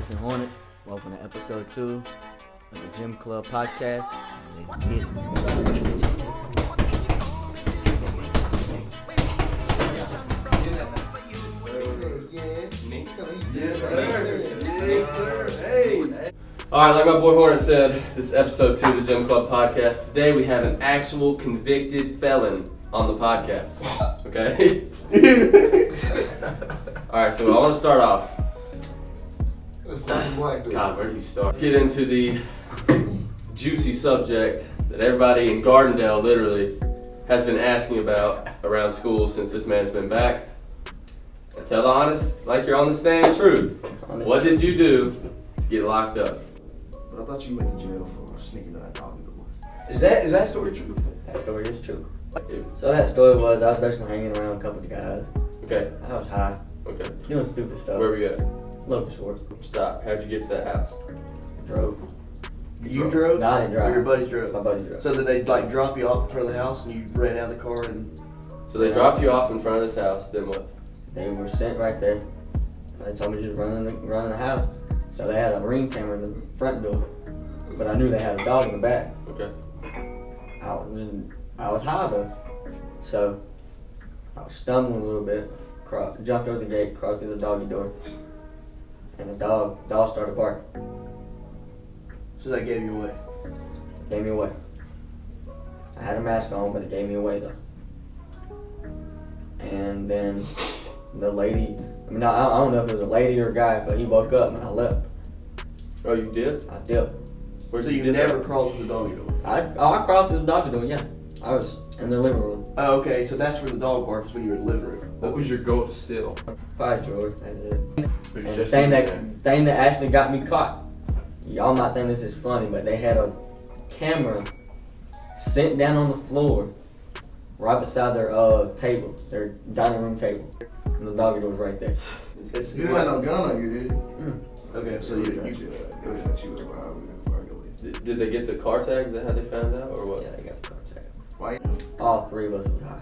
Listen Hornet. Welcome to episode 2 of the Gym Club podcast. Let's get it. Alright, like my boy Hornet said, this is episode 2 of the Gym Club podcast. Today we have an actual convicted felon on the podcast. Okay? Alright, so I want to start off. God, where do you start? Let's get into the juicy subject that everybody in Gardendale literally has been asking about around school since this man's been back. And tell the honest, like you're on the stand, truth. What did you do to get locked up? I thought you went to jail for sneaking in that dog door. Is that story true? That story is true. So that story was, I was basically hanging around a couple of guys. Okay. I was high, Okay. doing stupid stuff. Where we at? Local short. Stop. How'd you get to that house? Drove. You drove? No, I didn't drive. Or your buddy drove? My buddy drove. So did they like drop you off in front of the house and you ran out of the car and... So they dropped you off in front of this house, then what? They were sent right there. They told me to just run in the house. So they had a ring camera in the front door, but I knew they had a dog in the back. Okay. I was high though, so I was stumbling a little bit. Jumped over the gate, crawled through the doggy door, and the dog started barking. So that gave you away? Gave me away. I had a mask on, but it gave me away though. And then the lady, I don't know if it was a lady or a guy, but he woke up and I left. Oh, you did? I dipped. Where'd So you you did never that? crawled through the doggy door? I crawled through the doggy door, yeah. I was in the living room. Oh, okay, so that's where the dog barks when you were in the living room. What was your goal to steal? Fire George, that's it. And the Just thing sitting that actually got me caught, y'all might think this is funny, but they had a camera sent down on the floor right beside their table, their dining room table. And the doggy door was right there. It's, You didn't have no gun on you, did you? Okay, so They would've you got you with a robbery regularly. Did they get the car tags? Is that how they found out, or what? Yeah, they got the contact. Why? All three of us was high.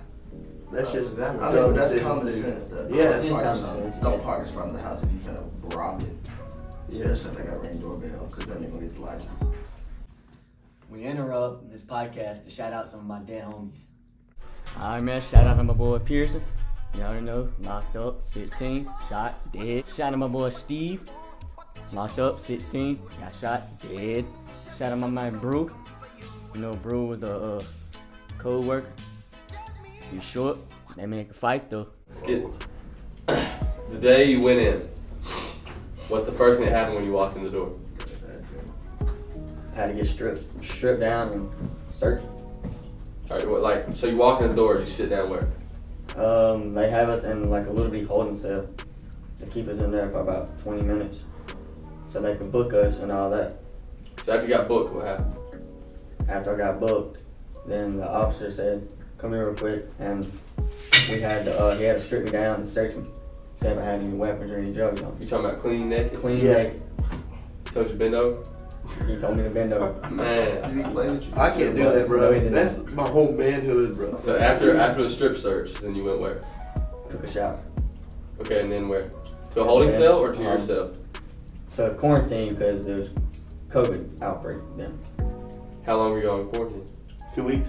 that's just... that I was mean, but that's decision common to do. sense. That Yeah, it's common sense, Don't yeah. park in front of the house if you finna rob it. Yeah. Especially if they got a ring doorbell, because then they're gonna get the license. We interrupt this podcast to shout out some of my dead homies. Alright, man, shout out to my boy Pearson. You already know, knocked up, 16, shot, dead. Shout out to my boy Steve, knocked up, 16, got shot, dead. Shout out to my man Brew. You know, Brew was the code worker. He's short, that man can fight though. Let's get the day you went in. What's the first thing that happened when you walked in the door? I had to get stripped down and searched. All right, so you walk in the door, you sit down where? They have us in like a little bitty holding cell. They keep us in there for about 20 minutes. So they can book us and all that. So after you got booked, what happened? After I got booked, then the officer said, come here real quick. And he had to strip me down and search me. See if I had any weapons or any drugs on me. You talking about clean naked? Clean Yeah. naked. Told you to bend over? He told me to bend over. Man. Did he play with you? I can't do that, No, he bro. didn't. That's my whole manhood, bro. So after the strip search, then you went where? Took a shower. Okay, and then where? To a holding cell or to your Um, cell? So quarantine because there's COVID outbreak then. How long were you on quarantine? 2 weeks?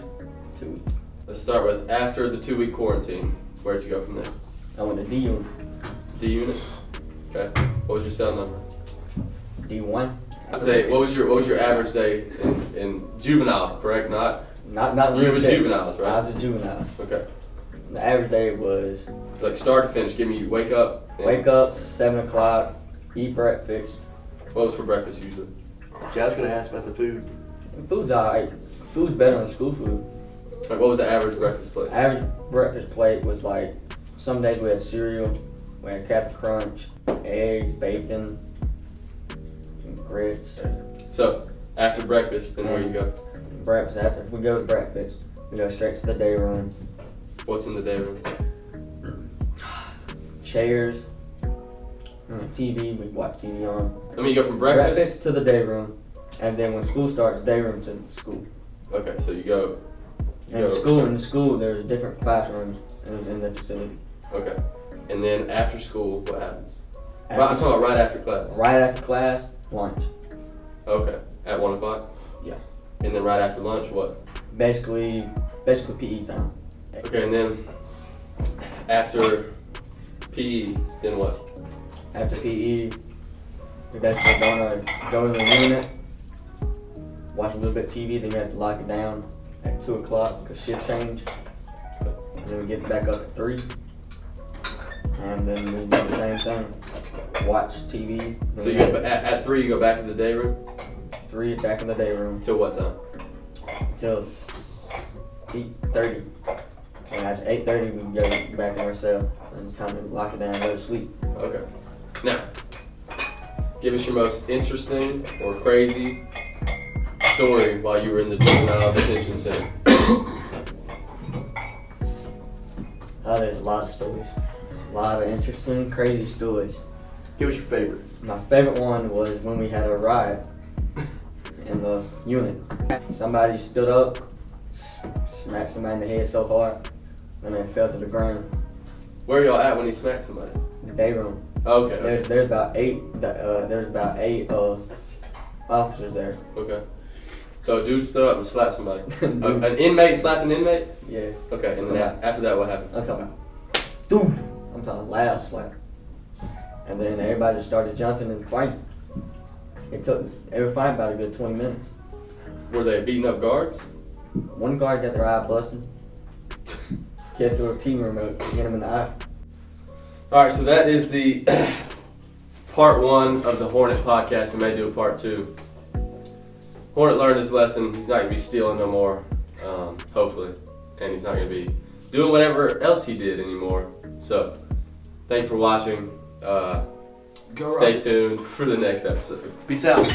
2 weeks. Let's start with after the 2-week quarantine. Where'd you go from there? I went to D unit. D unit. Okay. What was your cell number? D1. I'd say what was your average day in juvenile? Correct? Not Not you real were jail. juveniles, right? I was a juvenile. Okay. The average day was Like start to finish. Give me wake up. and- wake up 7 o'clock, eat breakfast. What was for breakfast usually? See, I was gonna ask about the food. And food's alright. Food's better than school food. Like what was the average breakfast plate? Average breakfast plate was like, some days we had cereal, we had Captain Crunch, eggs, bacon, and grits. So after breakfast, then where you go? Breakfast, after we go to breakfast, we go straight to the day room. What's in the day room? Chairs, TV, we watch TV on. I mean, you go from breakfast. Breakfast to the day room, and then when school starts, day room to school. Okay, so you go. In the school, there's different classrooms in the facility. Okay, and then after school, what happens? I'm talking about right after class. Right after class, lunch. Okay. At 1 o'clock? Yeah. And then right after lunch, what? Basically PE time. Okay, and then after PE, then what? After PE, we basically gonna go in the unit, watch a little bit of TV, then we have to lock it down at 2 o'clock because shift change. And then we get back up at 3. And then we do the same thing. Watch TV. So you go, at 3, you go back to the day room? 3 back in the day room Till what time? until 8:30. And after 8:30, we go back in our cell. And it's time to lock it down and go to sleep. Okay. Now, give us your most interesting or crazy story while you were in the juvenile detention center. There's a lot of stories. A lot of interesting, crazy stories. Give us your favorite. My favorite one was when we had a riot in the unit. Somebody stood up, smacked somebody in the head so hard, and then fell to the ground. Where y'all at when he smacked somebody? The day room. Okay. There's about eight. Officers there. Okay. So a dude stood up and slapped somebody. An inmate slapped an inmate? Yes. Okay, and then after that, what happened? I'm talking about. Doof. I'm talking loud slap. And then everybody just started jumping and fighting. They were fighting about a good 20 minutes. Were they beating up guards? One guard got their eye busted. Kid threw a TV remote, hit him in the eye. All right, so that is the part 1 of the Hornet podcast. We may do a part 2. Hornet learned his lesson. He's not going to be stealing no more, hopefully. And he's not going to be doing whatever else he did anymore. So, thanks for watching. Go Stay Rockets. tuned for the next episode. Peace out.